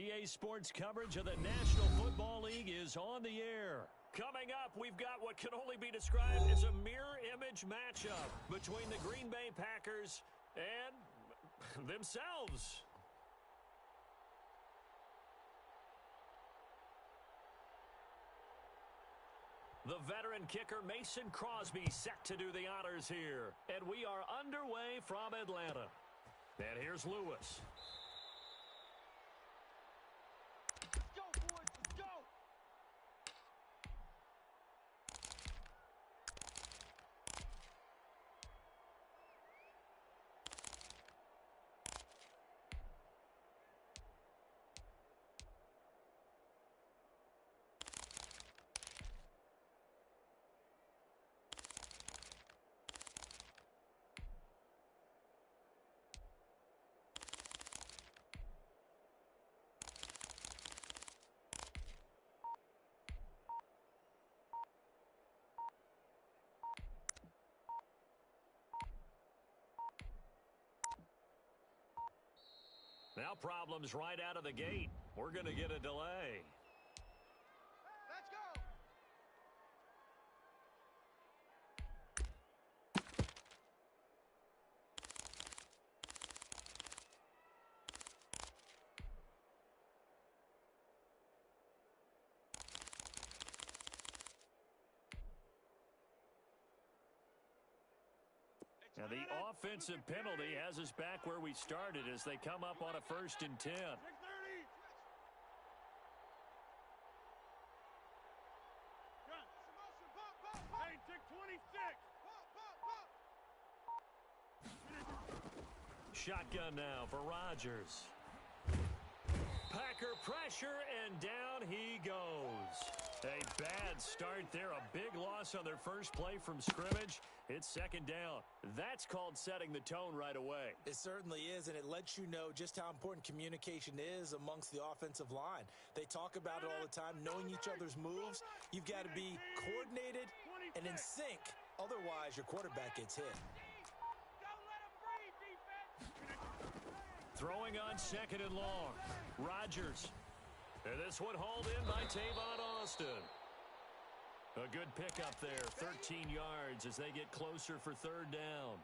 EA Sports coverage of the National Football League is on the air. Coming up, we've got what can only be described as a mirror image matchup between the Green Bay Packers and themselves. The veteran kicker Mason Crosby set to do the honors here. And we are underway from Atlanta. And here's Lewis. Let's go, boys. Let's go. Now problems right out of the gate. We're going to get a delay. Let's go. Now the offensive penalty has us back where we started as they come up on a 1st and 10. Hey, take 26. Shotgun now for Rodgers. Packer pressure, and down he goes. A bad start there. A big loss on their first play from scrimmage. It's 2nd down. That's called setting the tone right away. It certainly is, and it lets you know just how important communication is amongst the offensive line. They talk about it all the time, knowing each other's moves. You've got to be coordinated and in sync. Otherwise, your quarterback gets hit. Throwing on 2nd and long. Rodgers. And this one hauled in by Tavon Austin. A good pickup there, 13 yards as they get closer for 3rd down.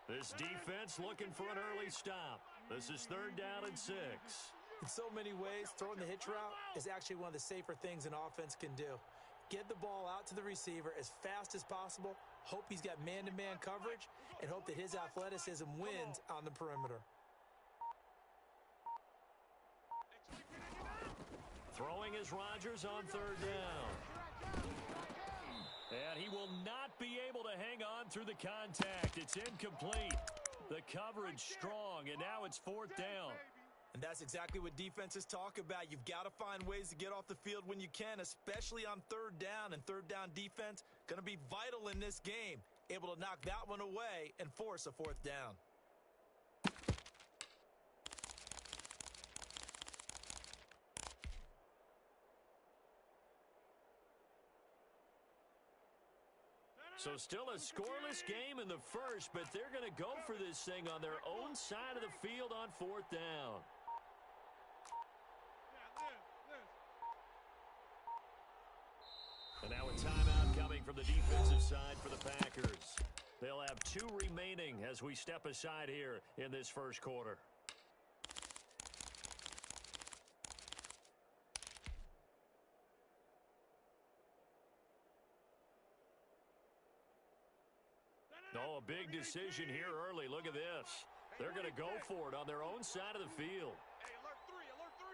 This defense looking for an early stop. This is 3rd down and 6. In so many ways, throwing the hitch route is actually one of the safer things an offense can do. Get the ball out to the receiver as fast as possible, hope he's got man-to-man coverage, and hope that his athleticism wins on the perimeter. Throwing is Rodgers on 3rd down. And he will not be able to hang on through the contact. It's incomplete. The coverage strong, and now it's 4th down. And that's exactly what defenses talk about. You've got to find ways to get off the field when you can, especially on 3rd down. And 3rd down defense going to be vital in this game. Able to knock that one away and force a 4th down. So still a scoreless game in the first, but they're going to go for this thing on their own side of the field on 4th down. And now a timeout coming from the defensive side for the Packers. They'll have 2 remaining as we step aside here in this first quarter. Oh, a big decision here early. Look at this. They're going to go for it on their own side of the field. Hey, alert 3, alert 3.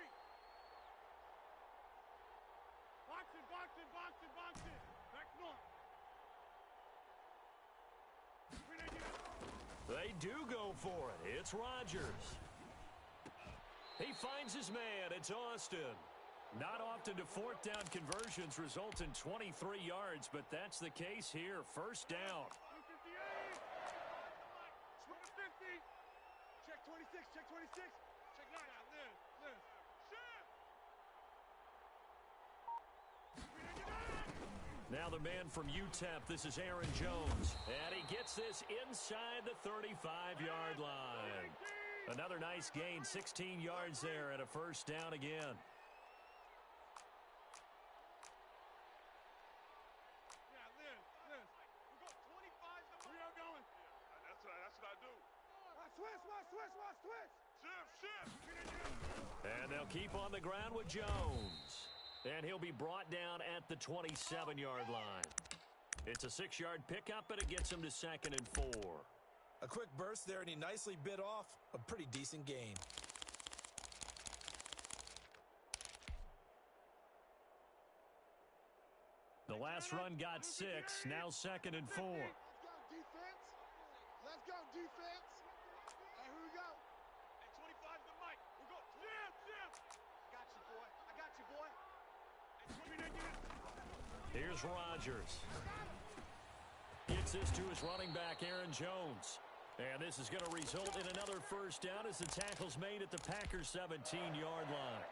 Box it, box it, box it, box it. Back north. They do go for it. It's Rodgers. He finds his man. It's Austin. Not often do 4th down conversions result in 23 yards, but that's the case here. 1st down. 50. Check 26, check 26. Check 9. Liz. Shit. Now the man from UTEP, this is Aaron Jones. And he gets this inside the 35-yard line. Another nice gain, 16 yards there and a first down again. Yeah, Liz. We go 25 to we are going. Yeah, that's what I do. Watch twist. Shift. And they'll keep on the ground with Jones. And he'll be brought down at the 27-yard line. It's a 6-yard pickup, and it gets him to 2nd and 4. A quick burst there, and he nicely bit off a pretty decent gain. The last run got 6, now 2nd and 4. Let's go, defense. Hey, here we go. Hey, 25 to Mike. We go. Jim. I got you, boy. Hey, Here's Rodgers. Gets this to his running back, Aaron Jones. And this is going to result in another first down as the tackle's made at the Packers' 17-yard line.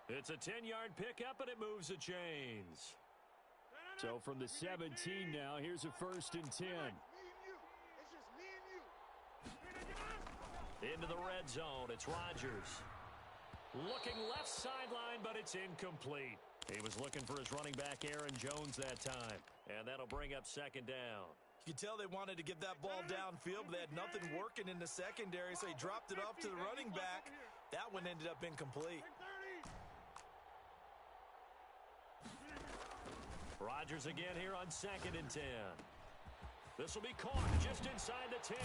It's a 10-yard pickup, and it moves the chains. So from the 17 now, here's a 1st and 10. It's just me and you. Into the red zone, it's Rodgers. Looking left sideline, but it's incomplete. He was looking for his running back, Aaron Jones, that time. And that'll bring up 2nd down. You could tell they wanted to get that ball downfield, but they had nothing working in the secondary, so he dropped it off to the running back. That one ended up incomplete. Rodgers again here on 2nd and 10. This will be caught just inside the 10.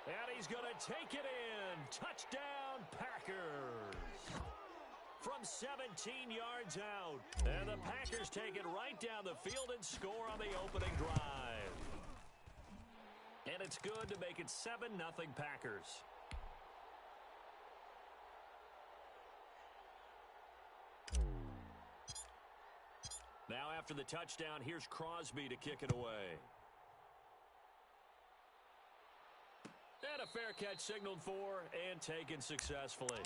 And he's going to take it in. Touchdown, Packers. From 17 yards out. And the Packers take it right down the field and score on the opening drive. And it's good to make it 7-0 Packers. Now after the touchdown, here's Crosby to kick it away. And a fair catch signaled for and taken successfully.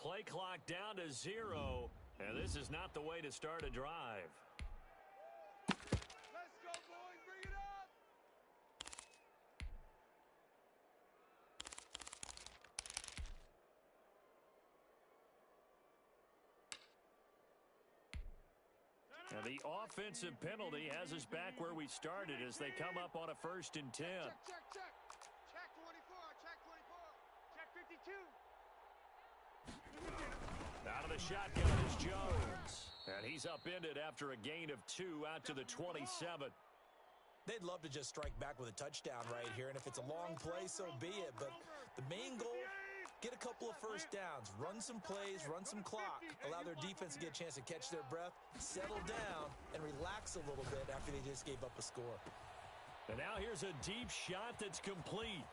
Play clock down to 0, and this is not the way to start a drive. Let's go, boys. Bring it up. And the offensive penalty has us back where we started as they come up on a 1st and 10. Check. Check 24. Check 52. Out of the shotgun is Jones. And he's upended after a gain of 2 out to the 27. They'd love to just strike back with a touchdown right here, and if it's a long play, so be it. But the main goal, get a couple of first downs, run some plays, run some clock, allow their defense to get a chance to catch their breath, settle down, and relax a little bit after they just gave up a score. And now here's a deep shot that's complete.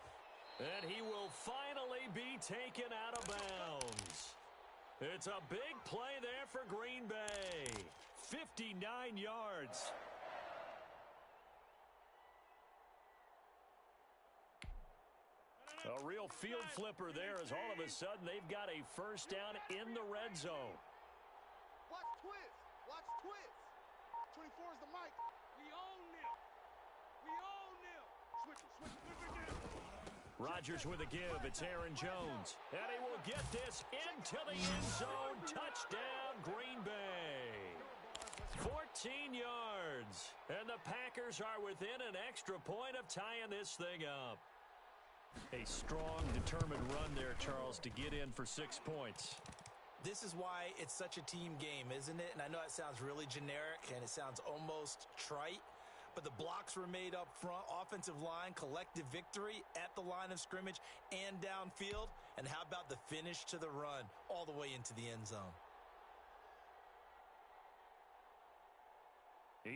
And he will finally be taken out of bounds. It's a big play there for Green Bay. 59 yards. A real field flipper there as all of a sudden they've got a first down in the red zone. Watch twist. 24 is the mic. We own them. Switch again. Rodgers with a give. It's Aaron Jones. And he will get this into the end zone. Touchdown, Green Bay. 14 yards. And the Packers are within an extra point of tying this thing up. A strong, determined run there, Charles, to get in for 6 points. This is why it's such a team game, isn't it? And I know it sounds really generic and it sounds almost trite, but the blocks were made up front, offensive line, collective victory at the line of scrimmage and downfield. And how about the finish to the run all the way into the end zone?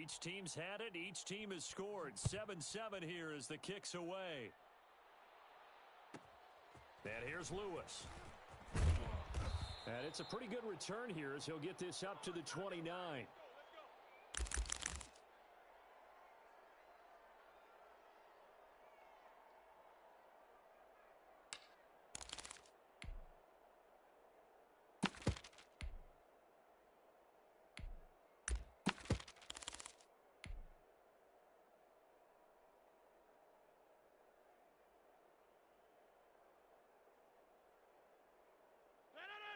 Each team's had it. Each team has scored. 7-7 here as the kick's away. And here's Lewis. And it's a pretty good return here as he'll get this up to the 29.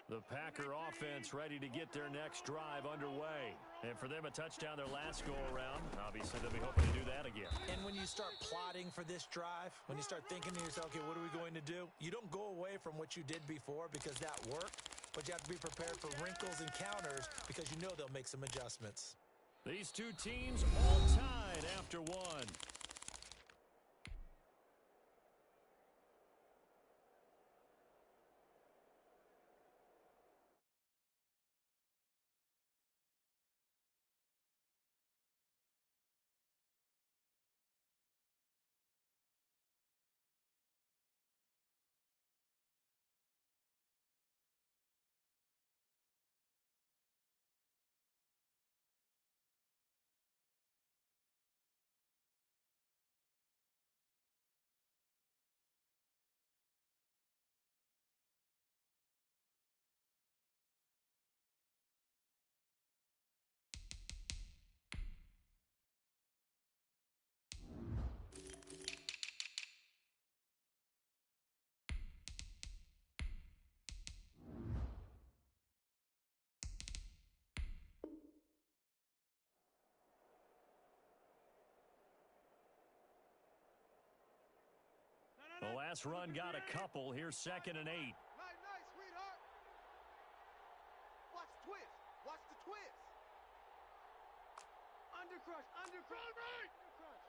The Packer offense ready to get their next drive underway. And for them, a touchdown their last go-around. Obviously, they'll be hoping to do that again. And when you start plotting for this drive, when you start thinking to yourself, okay, what are we going to do? You don't go away from what you did before because that worked, but you have to be prepared for wrinkles and counters because you know they'll make some adjustments. These two teams all tied after one. The last run got a couple. Here's 2nd and 8. Nice, sweetheart. Watch the twist. Watch the twist. Undercrush. Right.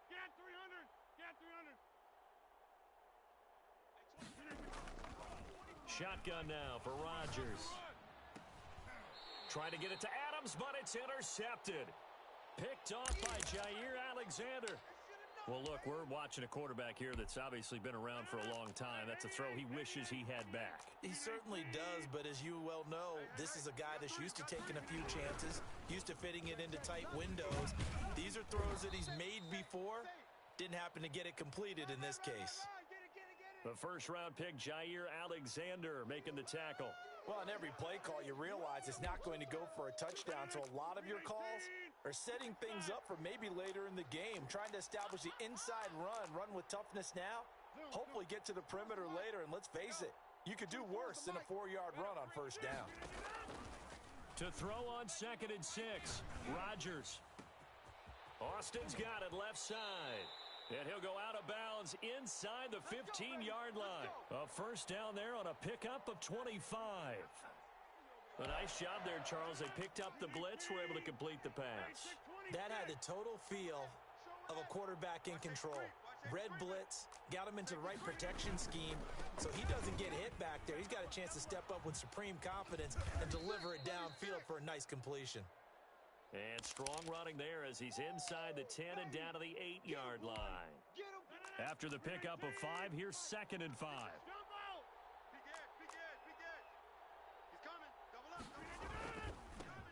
Get 300. Shotgun now for Rodgers. Trying to get it to Adams, but it's intercepted. Picked off by Jair Alexander. Well, look, we're watching a quarterback here that's obviously been around for a long time. That's a throw he wishes he had back. He certainly does, but as you well know, this is a guy that's used to taking a few chances, used to fitting it into tight windows. These are throws that he's made before. Didn't happen to get it completed in this case. The first-round pick, Jair Alexander, making the tackle. Well, on every play call, you realize it's not going to go for a touchdown, so a lot of your calls are setting things up for maybe later in the game, trying to establish the inside run with toughness now, hopefully get to the perimeter later, and let's face it, you could do worse than a 4-yard run on first down. To throw on 2nd and 6, Rodgers. Austin's got it left side. And he'll go out of bounds inside the 15-yard line. A first down there on a pickup of 25. A nice job there, Charles. They picked up the blitz, were able to complete the pass. That had the total feel of a quarterback in control. Red blitz, got him into the right protection scheme, so he doesn't get hit back there. He's got a chance to step up with supreme confidence and deliver it downfield for a nice completion. And strong running there as he's inside the 10 and down to the 8-yard line. After the pickup of 5, here's 2nd and 5.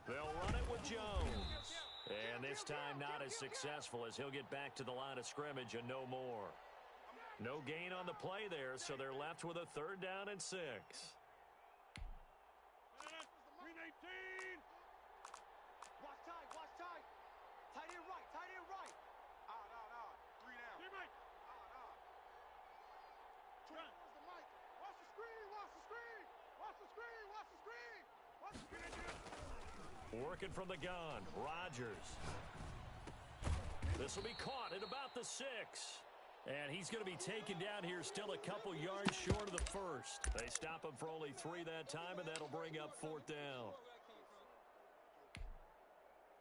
They'll run it with Jones. And this time not as successful as he'll get back to the line of scrimmage and no more. No gain on the play there, so they're left with a 3rd down and 6. Working from the gun, Rodgers. This will be caught at about the 6. And he's going to be taken down here still a couple yards short of the first. They stop him for only 3 that time, and that'll bring up 4th down.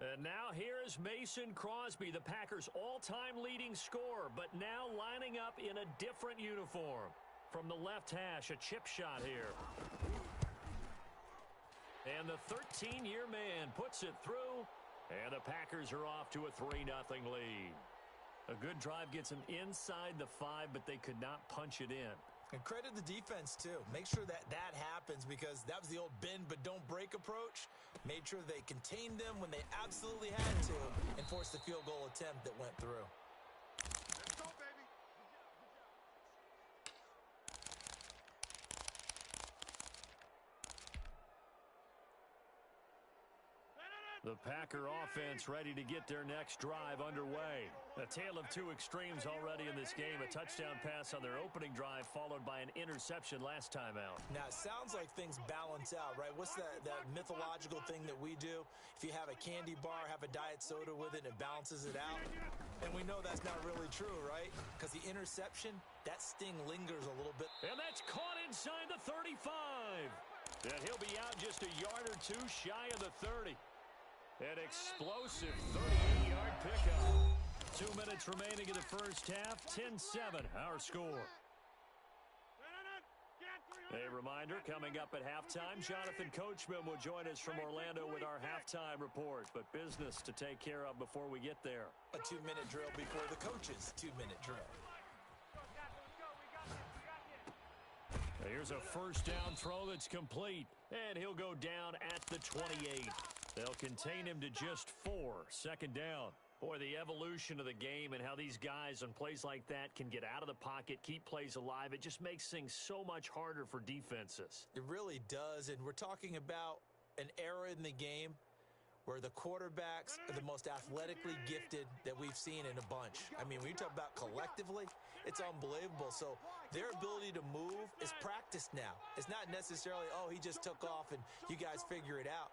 And now here is Mason Crosby, the Packers' all-time leading scorer, but now lining up in a different uniform. From the left hash, a chip shot here. And the 13-year man puts it through, and the Packers are off to a 3-0 lead. A good drive gets them inside the 5, but they could not punch it in. And credit the defense, too. Make sure that happens because that was the old bend but don't break approach. Made sure they contained them when they absolutely had to and forced the field goal attempt that went through. Let's go, baby. The Packer offense ready to get their next drive underway. A tale of two extremes already in this game. A touchdown pass on their opening drive followed by an interception last time out. Now, it sounds like things balance out, right? What's that mythological thing that we do? If you have a candy bar, have a diet soda with it, it balances it out. And we know that's not really true, right? Because the interception, that sting lingers a little bit. And that's caught inside the 35. And he'll be out just a yard or two shy of the 30. An explosive 38-yard pickup. 2 minutes remaining in the first half. 10-7, our score. A reminder, coming up at halftime, Jonathan Coachman will join us from Orlando with our halftime report. But business to take care of before we get there. A 2-minute drill before the coach's 2-minute drill. Here's a first down throw that's complete. And he'll go down at the 28. They'll contain him to just 4. Second down. Boy, the evolution of the game and how these guys on plays like that can get out of the pocket, keep plays alive, it just makes things so much harder for defenses. It really does, and we're talking about an era in the game where the quarterbacks are the most athletically gifted that we've seen in a bunch. I mean, when you talk about collectively, it's unbelievable. So their ability to move is practiced now. It's not necessarily, oh, he just took off and you guys figure it out.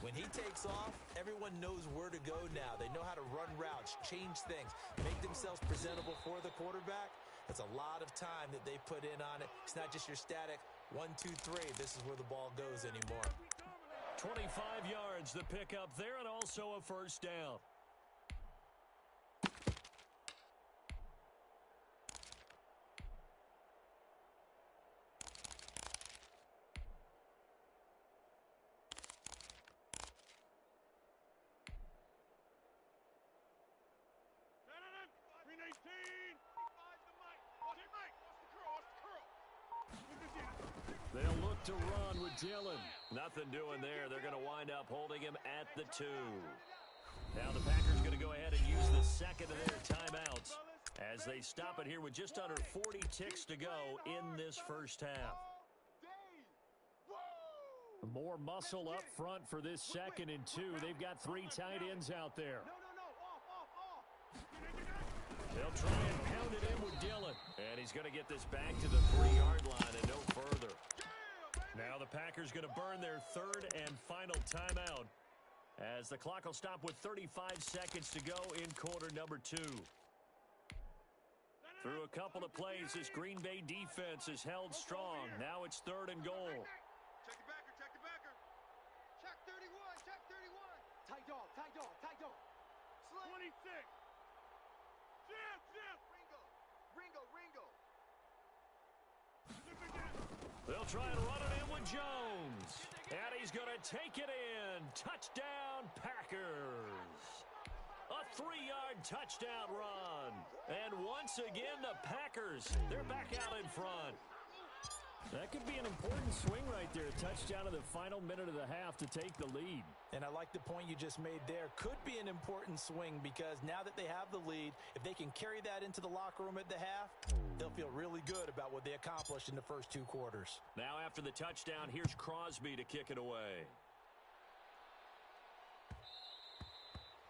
When he takes off, everyone knows where to go now. They know how to run routes, change things, make themselves presentable for the quarterback. That's a lot of time that they put in on it. It's not just your static 1, 2, 3. This is where the ball goes anymore. 25 yards the pickup there, and also a first down. They'll look to run with Dillon. Nothing doing there. They're going to wind up holding him at the 2. Now the Packers going to go ahead and use the second of their timeouts as they stop it here with just under 40 ticks to go in this first half. More muscle up front for this second and 2. They've got 3 tight ends out there. They'll try and pound it in with Dillon. And he's going to get this back to the 3-yard line and no further. Now the Packers going to burn their third and final timeout as the clock will stop with 35 seconds to go in quarter number 2. Through a couple of plays, this Green Bay defense is held strong. Now it's 3rd and goal. Check the backer, check the backer. Check 31, check 31. Tight dog, tight dog, tight dog. 26. Zip, zip. Ringo, Ringo. They'll try and run it in with Jones. And he's going to take it in. Touchdown, Packers. A 3-yard touchdown run. And once again, the Packers, they're back out in front. That could be an important swing right there. A touchdown in the final minute of the half to take the lead. And I like the point you just made there. Could be an important swing because now that they have the lead, if they can carry that into the locker room at the half, they'll feel really good about what they accomplished in the first 2 quarters. Now after the touchdown, here's Crosby to kick it away.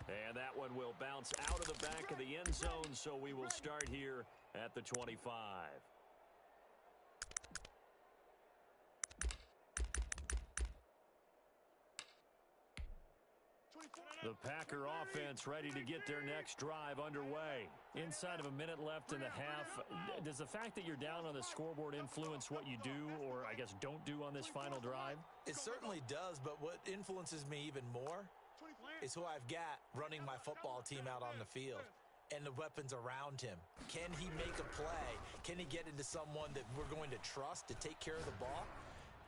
And that one will bounce out of the back of the end zone, so we will start here at the 25. The Packer offense ready to get their next drive underway. Inside of a minute left in the half, does the fact that you're down on the scoreboard influence what you do or, I guess, don't do on this final drive? It certainly does, but what influences me even more is who I've got running my football team out on the field and the weapons around him. Can he make a play? Can he get into someone that we're going to trust to take care of the ball?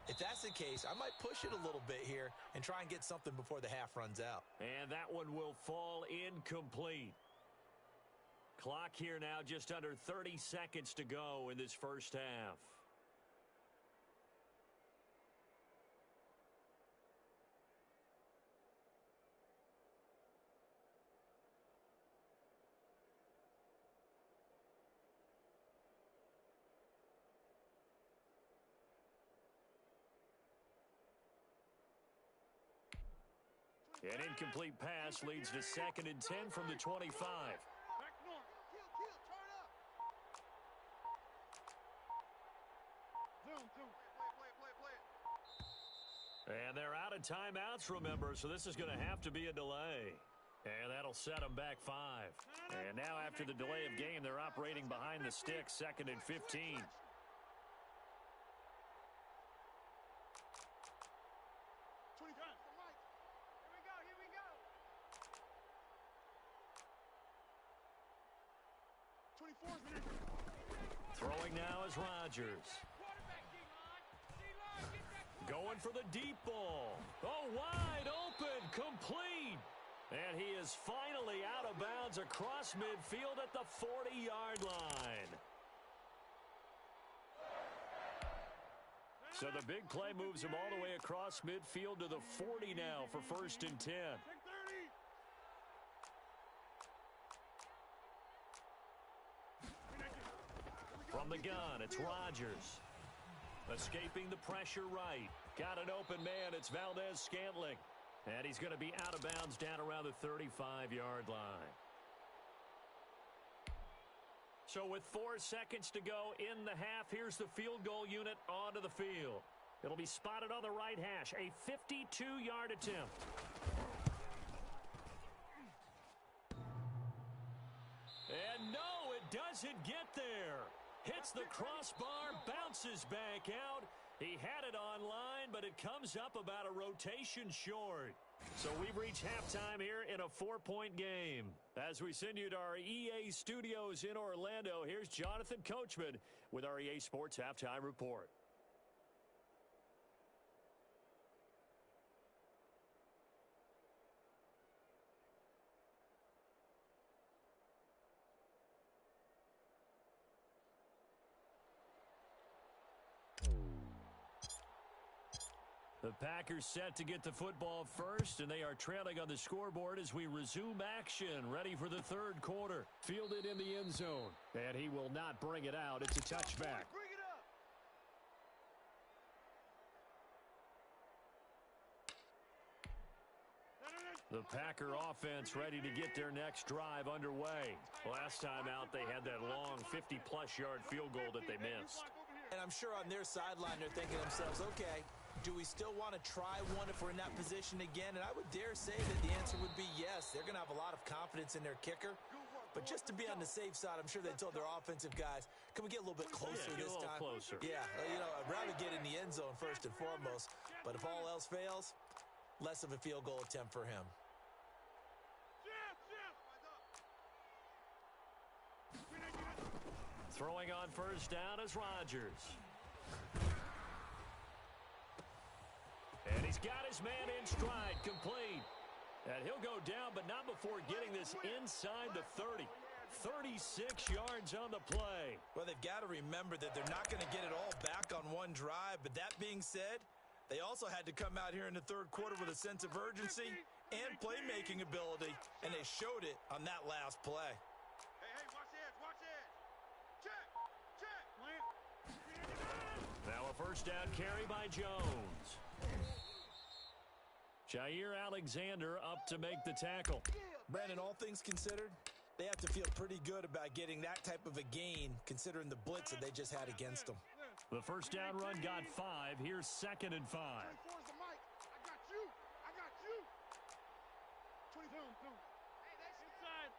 If that's the case, I might push it a little bit here and try and get something before the half runs out. And that one will fall incomplete. Clock here now just under 30 seconds to go in this first half. An incomplete pass leads to 2nd and 10 from the 25. Back north. Kill, turn up. Zoom. Play it. And they're out of timeouts, remember, so this is going to have to be a delay. And that'll set them back 5. And now after the delay of game, they're operating behind the sticks, 2nd and 15. Here we go. 24's the number. Throwing now is Rodgers. Quarterback, D-line. D-line, get that quarterback. Going for the deep ball. Oh, wide open, complete. And he is finally out of bounds across midfield at the 40-yard line. So the big play moves him all the way across midfield to the 40 now for 1st and 10. Take 30. From the gun, it's Rodgers. Escaping the pressure right. Got an open man, it's Valdez-Scantling. And he's going to be out of bounds down around the 35-yard line. So with 4 seconds to go in the half, here's the field goal unit onto the field. It'll be spotted on the right hash, a 52-yard attempt. And no, it doesn't get there. Hits the crossbar, bounces back out. He had it online, but it comes up about a rotation short. So we've reached halftime here in a 4-point game. As we send you to our EA studios in Orlando, here's Jonathan Coachman with our EA Sports Halftime Report. The Packers set to get the football first, and they are trailing on the scoreboard as we resume action, ready for the 3rd quarter. Fielded in the end zone, and he will not bring it out. It's a touchback. Bring it up. The Packer offense ready to get their next drive underway. Last time out, they had that long 50-plus yard field goal that they missed. And I'm sure on their sideline they're thinking to themselves, okay, do we still want to try one if we're in that position again? And I would dare say that the answer would be yes. They're going to have a lot of confidence in their kicker. But just to be on the safe side, I'm sure they told their offensive guys, can we get a little bit closer this time? Closer. Yeah, I'd rather get in the end zone first and foremost. But if all else fails, less of a field goal attempt for him. Throwing on first down is Rodgers. And he's got his man in stride, complete. And he'll go down, but not before getting this inside the 30. 36 yards on the play. Well, they've got to remember that they're not going to get it all back on one drive. But that being said, they also had to come out here in the 3rd quarter with a sense of urgency and playmaking ability, and they showed it on that last play. Hey, watch this, watch this. Check. Now a first down carry by Jones. Jair Alexander up to make the tackle. Brandon, all things considered, they have to feel pretty good about getting that type of a gain considering the blitz that they just had against them. The first down run got 5. Here's 2nd and 5. 24's the mic. I got you. 20 boom. Hey, that's inside.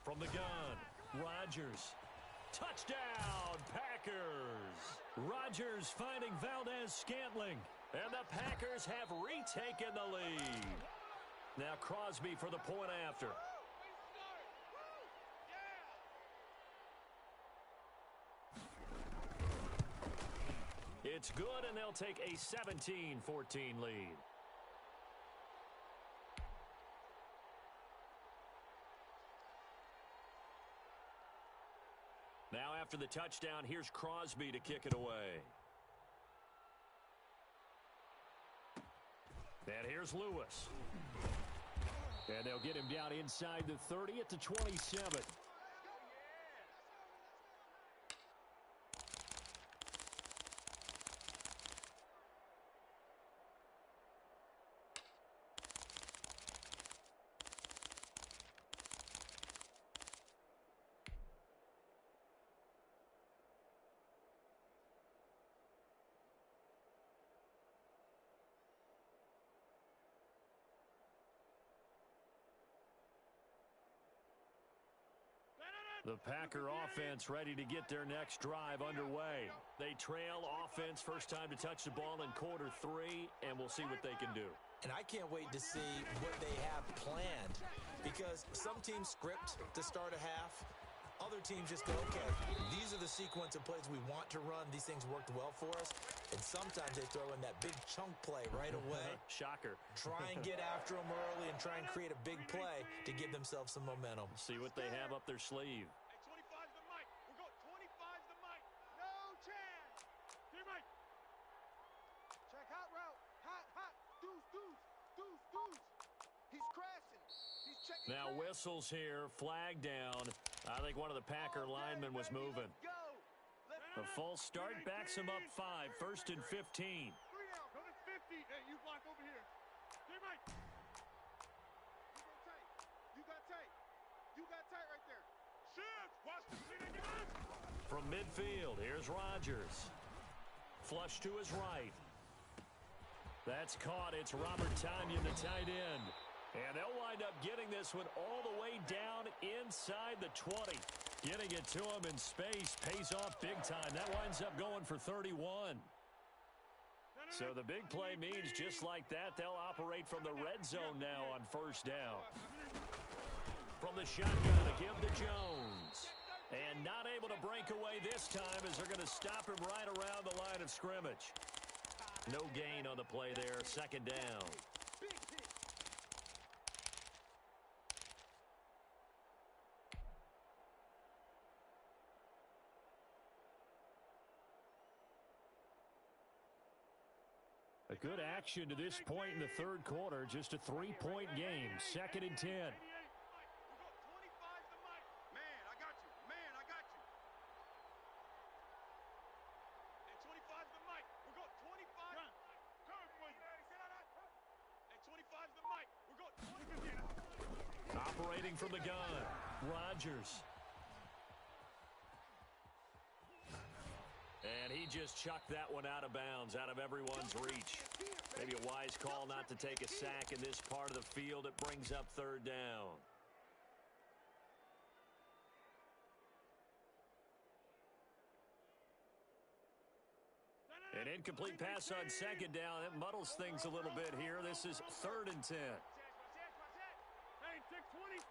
From the gun, Rodgers. Touchdown, Packers. Rodgers finding Valdez-Scantling. And the Packers have retaken the lead. Now Crosby for the point after. It's good, and they'll take a 17-14 lead. Now after the touchdown, here's Crosby to kick it away. And here's Lewis. And they'll get him down inside the 30 at the 27. The Packer offense ready to get their next drive underway. They trail offense, first time to touch the ball in quarter 3, and we'll see what they can do. And I can't wait to see what they have planned, because some teams script to start a half. Other teams just go, okay, these are the sequence of plays we want to run. These things worked well for us. And sometimes they throw in that big chunk play right away. Shocker. Try and get after them early and try and create a big play to give themselves some momentum. See what they have up their sleeve. Hey, 25's the mic. We got 25's the mic. No chance. Teammate. Check hot route. Hot, hot. Deuce, deuce. Deuce, deuce. He's crashing. He's checking. Now whistles here, flag down. I think one of the Packer linemen was moving. A false start backs him up 5, first and 15. 3 down. Coming 50. Hey, you block over here. Teammate. You got tight. You got tight right there. Shift. Watch the clean. From midfield, here's Rodgers. Flush to his right. That's caught. It's Robert Tonyan, the tight end. And they'll wind up getting this one all the way down inside the 20. Getting it to him in space pays off big time. That winds up going for 31. So the big play means just like that, they'll operate from the red zone now on first down. From the shotgun, a give to Jones. And not able to break away this time as they're going to stop him right around the line of scrimmage. No gain on the play there, second down. A good action to this point in the third quarter. Just a 3-point game. Second and 10. We got 25's the mic. Man, I got you. Man, I got you. And 25's the mic. We got 25. Turn, boy. And 25's the mic. We got 20. Operating from the gun, Rodgers. And he just chucked that one out of bounds, out of everyone's reach. Maybe a wise call not to take a sack in this part of the field. It brings up third down. An incomplete pass on second down. It muddles things a little bit here. This is third and 10. Hey, 626.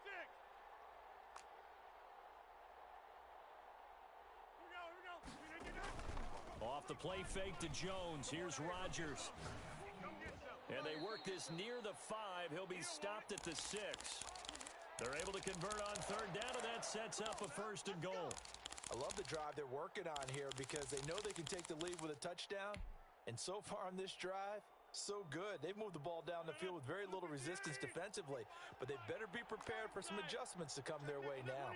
Off the play fake to Jones. Here's Rodgers. And they work this near the 5. He'll be stopped at the 6. They're able to convert on third down, and that sets up a first and goal. I love the drive they're working on here because they know they can take the lead with a touchdown. And so far on this drive, so good. They've moved the ball down the field with very little resistance defensively, but they better be prepared for some adjustments to come their way now.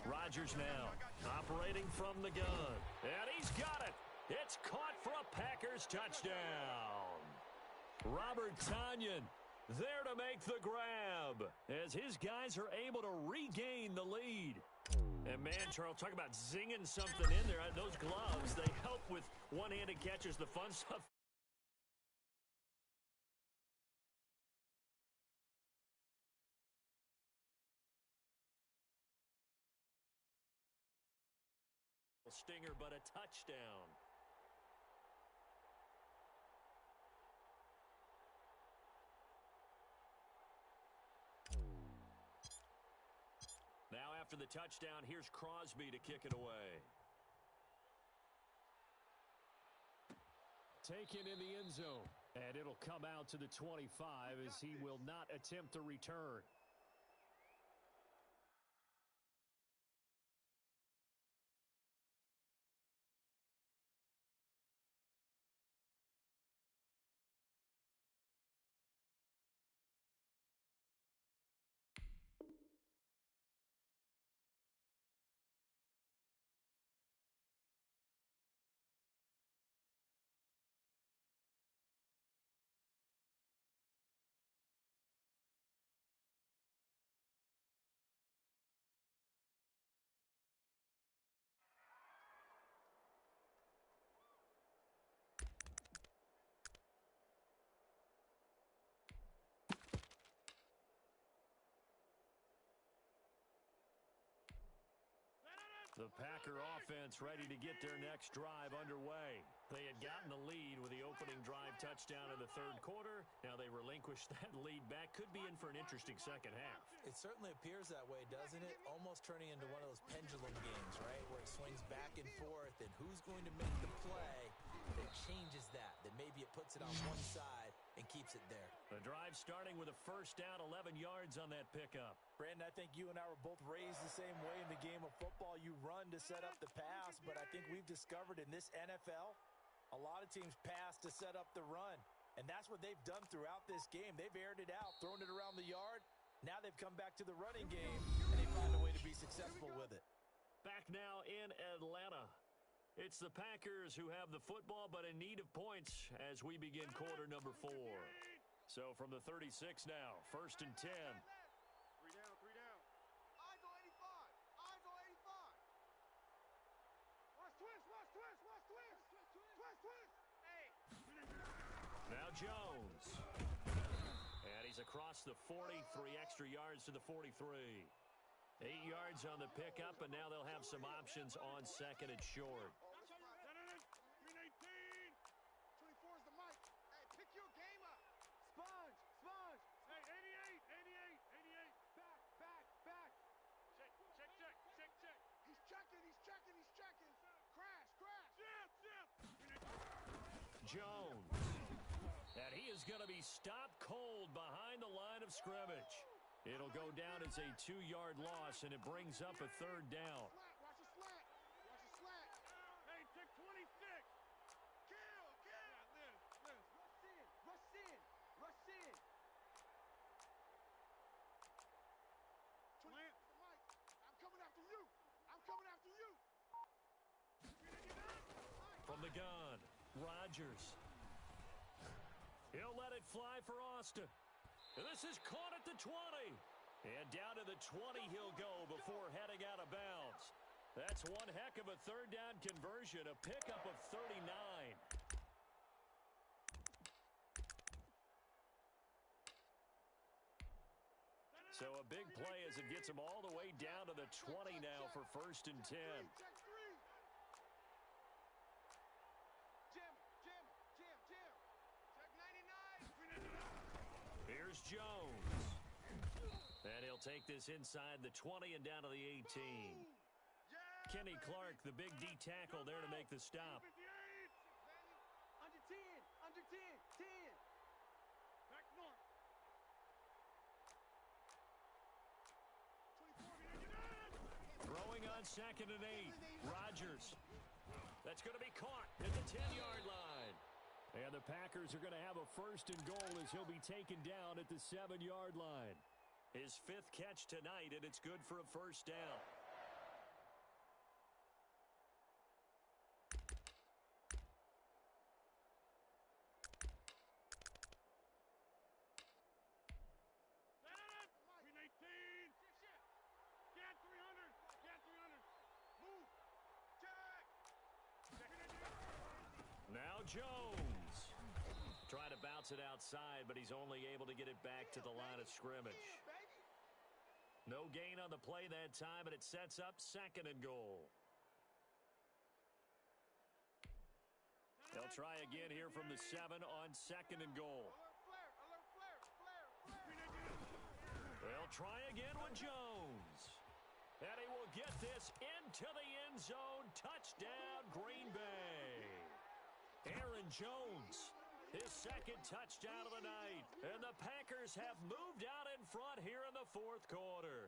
Rodgers now operating from the gun. And he's got it. It's caught for a Packers touchdown. Robert Tonyan there to make the grab as his guys are able to regain the lead. And man, Charles, talk about zinging something in there. Those gloves, they help with one-handed catches, the fun stuff. Stinger, but a touchdown. after the touchdown. Here's Crosby to kick it away. Taken in the end zone. And it'll come out to the 25 as he will not attempt to return. The Packer offense ready to get their next drive underway. They had gotten the lead with the opening drive touchdown in the third quarter. Now they relinquished that lead back. Could be in for an interesting second half. It certainly appears that way, doesn't it? Almost turning into one of those pendulum games, right? Where it swings back and forth, and who's going to make the play that changes that? That maybe it puts it on one side and keeps it there. The drive starting with a first down, 11 yards on that pickup. Brandon, I think you and I were both raised the same way in the game of football. You run to set up the pass, but I think we've discovered in this NFL, a lot of teams pass to set up the run. And that's what they've done throughout this game. They've aired it out, thrown it around the yard. Now they've come back to the running game, and they found a way to be successful with it. Back now in Atlanta. It's the Packers who have the football, but in need of points as we begin quarter number 4. So from the 36 now, first and 10. Three down. Eyes on 85. Eyes on 85. Watch twist. Hey. Now Jones. And he's across the 40, 3 extra yards to the 43. 8 yards on the pickup, and now they'll have some options on second and short. 24 is the mic. Hey, pick your game up. Sponge. Hey, 88. Back. Check. He's checking. Crash. Jones. And he is going to be stopped cold behind the line of scrimmage. It'll go down as a 2-yard loss, and it brings up a third down. Watch the slat. Hey, check 26. Kill. Rush in. Slant. The mic. I'm coming after you. From the gun, Rodgers. He'll let it fly for Austin. And this is caught at the 20. And down to the 20 he'll go before heading out of bounds. That's one heck of a third down conversion, a pickup of 39. So a big play as it gets him all the way down to the 20 now for first and 10. Check 3. Jam. Check 99. Here's Jones. And he'll take this inside the 20 and down to the 18. Kenny Clark, the big D tackle there to make the stop. Under 10. Back north. 24. Throwing on second and 8. Rodgers. That's going to be caught at the 10-yard line. And the Packers are going to have a first and goal as he'll be taken down at the 7-yard line. His 5th catch tonight, and it's good for a first down. Now Jones. Trying to bounce it outside, but he's only able to get it back to the line of scrimmage. No gain on the play that time, and it sets up second and goal. They'll try again here from the 7 on second and goal. Alert flare. They'll try again with Jones. And he will get this into the end zone. Touchdown, Green Bay. Aaron Jones, his second touchdown of the night. And the Packers have moved out in front here in the fourth quarter.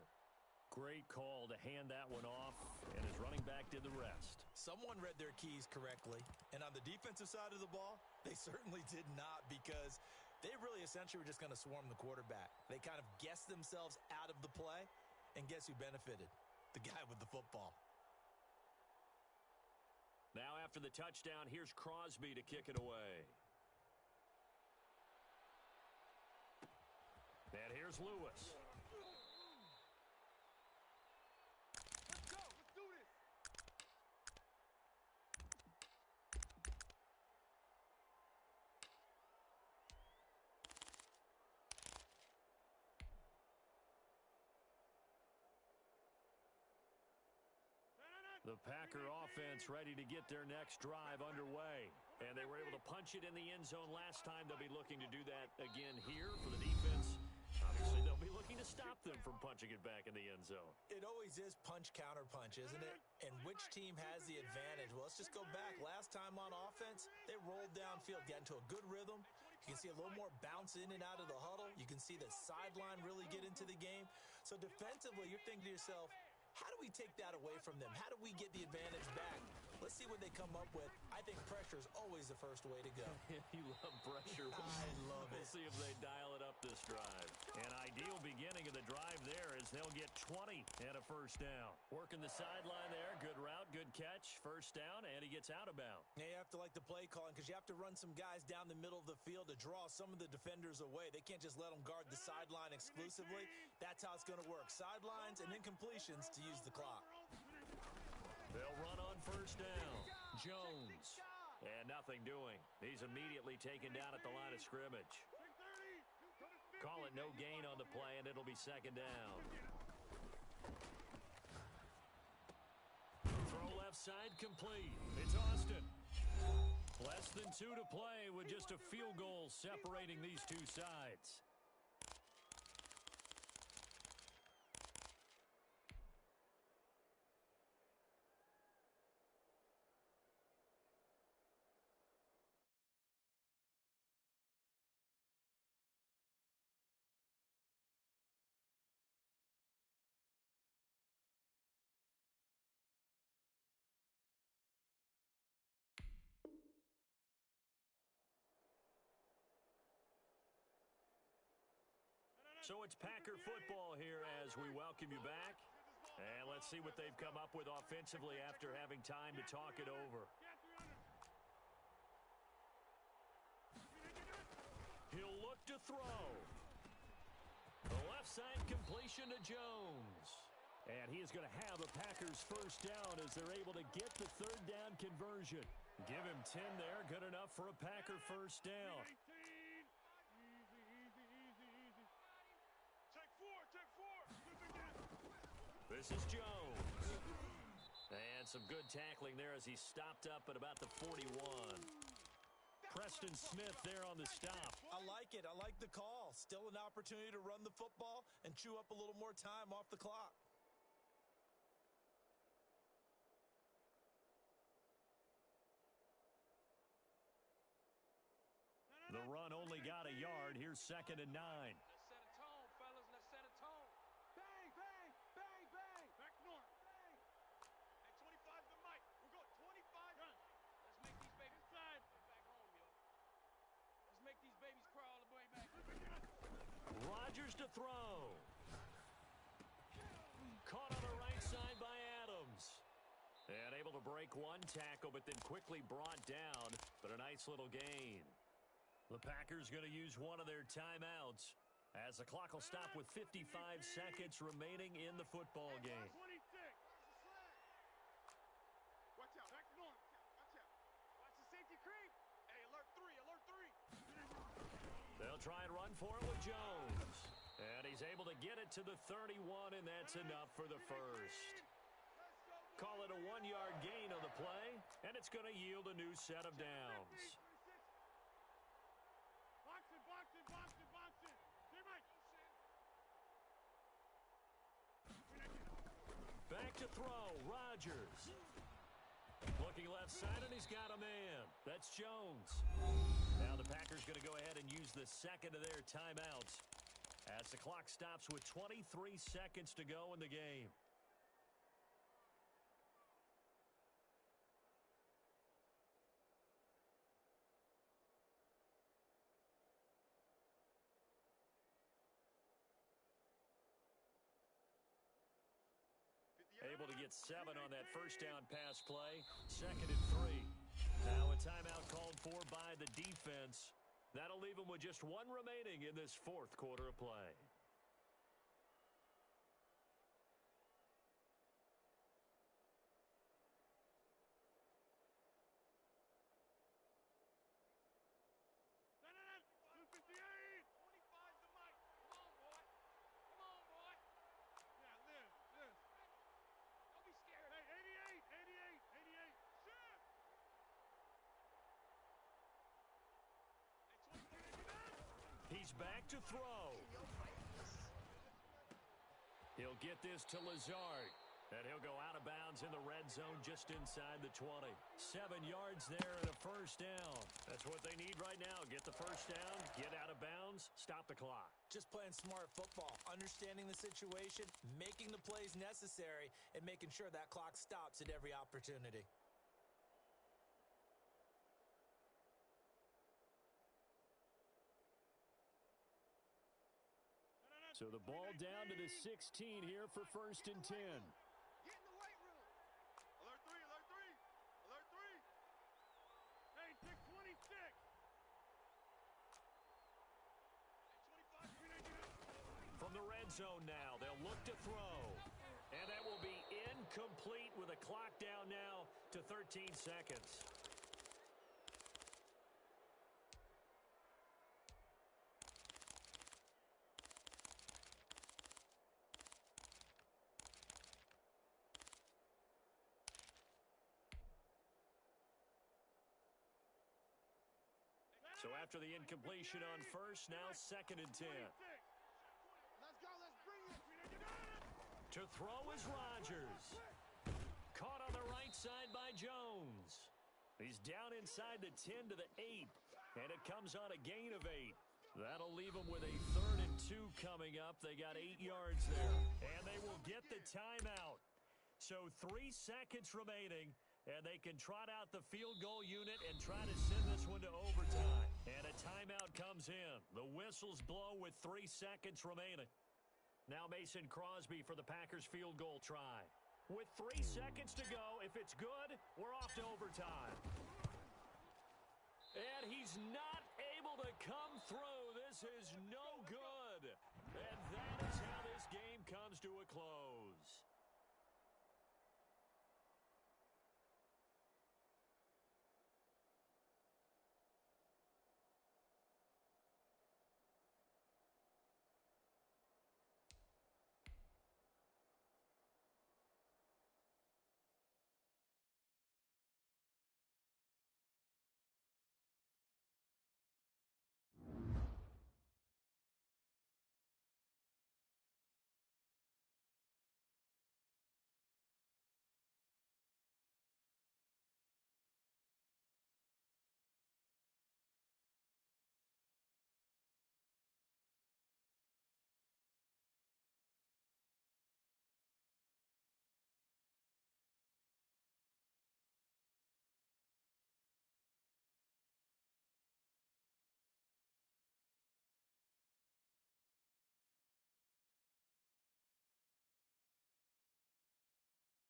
Great call to hand that one off, and his running back did the rest. Someone read their keys correctly, and on the defensive side of the ball, they certainly did not, because they really essentially were just going to swarm the quarterback. They kind of guessed themselves out of the play, and guess who benefited? The guy with the football. Now after the touchdown, here's Crosby to kick it away. And here's Lewis. Let's go. Let's do this. The Packer offense ready to get their next drive underway. And they were able to punch it in the end zone last time. They'll be looking to do that again here for the defense. Obviously, they'll be looking to stop them from punching it back in the end zone. It always is punch, counter punch, isn't it? And which team has the advantage? Well, let's just go back. Last time on offense, they rolled downfield, got into a good rhythm. You can see a little more bounce in and out of the huddle. You can see the sideline really get into the game. So defensively, you're thinking to yourself, how do we take that away from them? How do we get the advantage back? Let's see what they come up with. I think pressure is always the first way to go. You love pressure. I love it. We'll see if they dial it up this drive. An ideal beginning of the drive there is they'll get 20 and a first down. Working the sideline there. Good route, good catch. First down, and he gets out of bounds. Now you have to like the play calling, because you have to run some guys down the middle of the field to draw some of the defenders away. They can't just let them guard the sideline exclusively. That's how it's going to work. Sidelines and incompletions to use the clock. They'll run on first down. Jones. And nothing doing. He's immediately taken down at the line of scrimmage. Call it no gain on the play, and it'll be second down. Throw left side complete. It's Austin. Less than 2 to play with just a field goal separating these two sides. So it's Packer football here as we welcome you back. And let's see what they've come up with offensively after having time to talk it over. He'll look to throw. The left side completion to Jones. And he is going to have the Packers first down as they're able to get the third down conversion. Give him 10 there. Good enough for a Packer first down. This is Jones. And some good tackling there as he stopped up at about the 41. Preston Smith there on the stop. I like it. I like the call. Still an opportunity to run the football and chew up a little more time off the clock. The run only got a yard. Here's second and 9. Let's set a tone, fellas. Let's set a tone. Bang, bang, bang, bang. Back north. Bang. Hey, 25's the mic. We're going 25. Run. Let's make these babies inside. Back home, yo. Let's make these babies crawl all the way back. Rodgers to throw. Caught on the right side by Adams. And able to break one tackle, but then quickly brought down. But a nice little gain. The Packers going to use one of their timeouts as the clock will stop with 55 seconds remaining in the football game. 26. Watch out. Back north. Watch out. Watch the safety creep. Hey, alert 3. Alert 3. They'll try and run for it with Jones. And he's able to get it to the 31, and that's enough for the first. Call it a 1-yard gain on the play, and it's going to yield a new set of downs. Back to to throw. Rodgers. Looking left side, and he's got a man. That's Jones. Now the Packers going to go ahead and use the second of their timeouts as the clock stops with 23 seconds to go in the game. Able to get 7 on that first down pass play. 2nd and 3. Now a timeout called for by the defense. That'll leave them with just 1 remaining in this 4th quarter of play. He's back to throw. He'll get this to Lazard. And he'll go out of bounds in the red zone just inside the 20. 7 yards there and a first down. That's what they need right now. Get the first down, get out of bounds, stop the clock. Just playing smart football, understanding the situation, making the plays necessary, and making sure that clock stops at every opportunity. So the ball down to the 16 here for 1st and 10. Get in the weight room. Alert 3, alert 3. Alert 3. Hey, 626. From the red zone now, they'll look to throw. And that will be incomplete with a clock down now to 13 seconds. So after the incompletion on first, now 2nd and 10. Let's go, let's bring it. To throw is Rodgers. Caught on the right side by Jones. He's down inside the 10 to the 8. And it comes on a gain of 8. That'll leave them with a 3rd and 2 coming up. They got 8 yards there. And they will get the timeout. So 3 seconds remaining. And they can trot out the field goal unit and try to send this one to overtime. And a timeout comes in. The whistles blow with 3 seconds remaining. Now Mason Crosby for the Packers field goal try. With 3 seconds to go, if it's good, we're off to overtime. And he's not able to come through. This is no good. And that is how this game comes to a close.